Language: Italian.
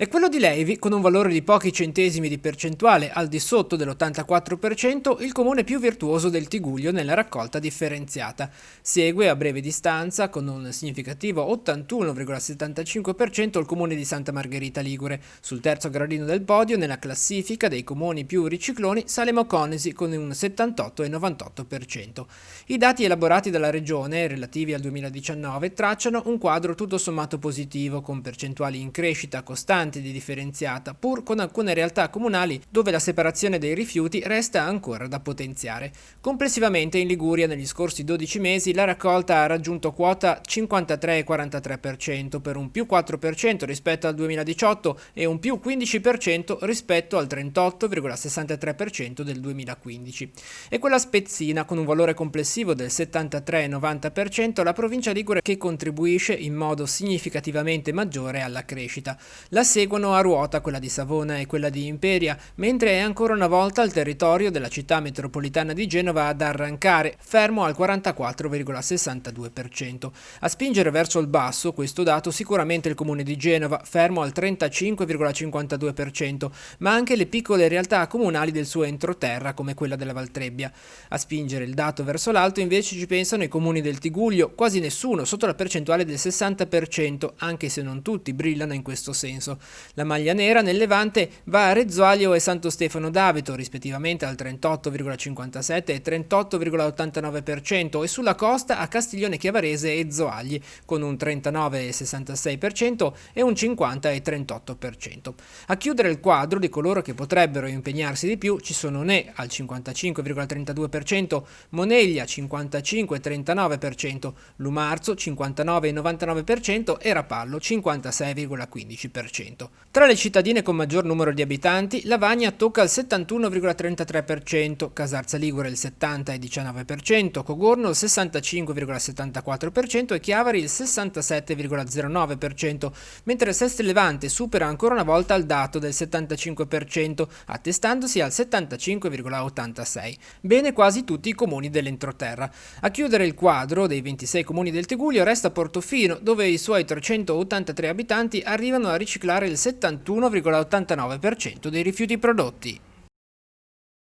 E quello di Levi, con un valore di pochi centesimi di percentuale al di sotto dell'84%, il comune più virtuoso del Tigullio nella raccolta differenziata. Segue a breve distanza, con un significativo 81,75%, il comune di Santa Margherita Ligure. Sul terzo gradino del podio, nella classifica dei comuni più ricicloni, Salemo Conesi con un 78,98%. I dati elaborati dalla regione, relativi al 2019, tracciano un quadro tutto sommato positivo, con percentuali in crescita costante di differenziata, pur con alcune realtà comunali dove la separazione dei rifiuti resta ancora da potenziare. Complessivamente in Liguria negli scorsi 12 mesi la raccolta ha raggiunto quota 53,43% per un più 4% rispetto al 2018 e un più 15% rispetto al 38,63% del 2015. E quella spezzina con un valore complessivo del 73,90% la provincia ligure che contribuisce in modo significativamente maggiore alla crescita. La seguono a ruota quella di Savona e quella di Imperia, mentre è ancora una volta il territorio della città metropolitana di Genova ad arrancare, fermo al 44,62%. A spingere verso il basso questo dato sicuramente il comune di Genova, fermo al 35,52%, ma anche le piccole realtà comunali del suo entroterra come quella della Valtrebbia. A spingere il dato verso l'alto invece ci pensano i comuni del Tigullio, quasi nessuno sotto la percentuale del 60%, anche se non tutti brillano in questo senso. La maglia nera nel Levante va a Rezzuaglio e Santo Stefano d'Aveto, rispettivamente al 38,57 e 38,89%, e sulla costa a Castiglione Chiavarese e Zoagli, con un 39,66% e un 50,38%. A chiudere il quadro di coloro che potrebbero impegnarsi di più ci sono Ne al 55,32%, Moneglia 55,39%, Lumarzo 59,99% e Rapallo 56,15%. Tra le cittadine con maggior numero di abitanti, Lavagna tocca il 71,33%, Casarza Ligure il 70,19%, Cogorno il 65,74% e Chiavari il 67,09%, mentre Sestri Levante supera ancora una volta il dato del 75%, attestandosi al 75,86%. Bene quasi tutti i comuni dell'entroterra. A chiudere il quadro dei 26 comuni del Tigullio resta Portofino, dove i suoi 383 abitanti arrivano a riciclare il 71,89% dei rifiuti prodotti.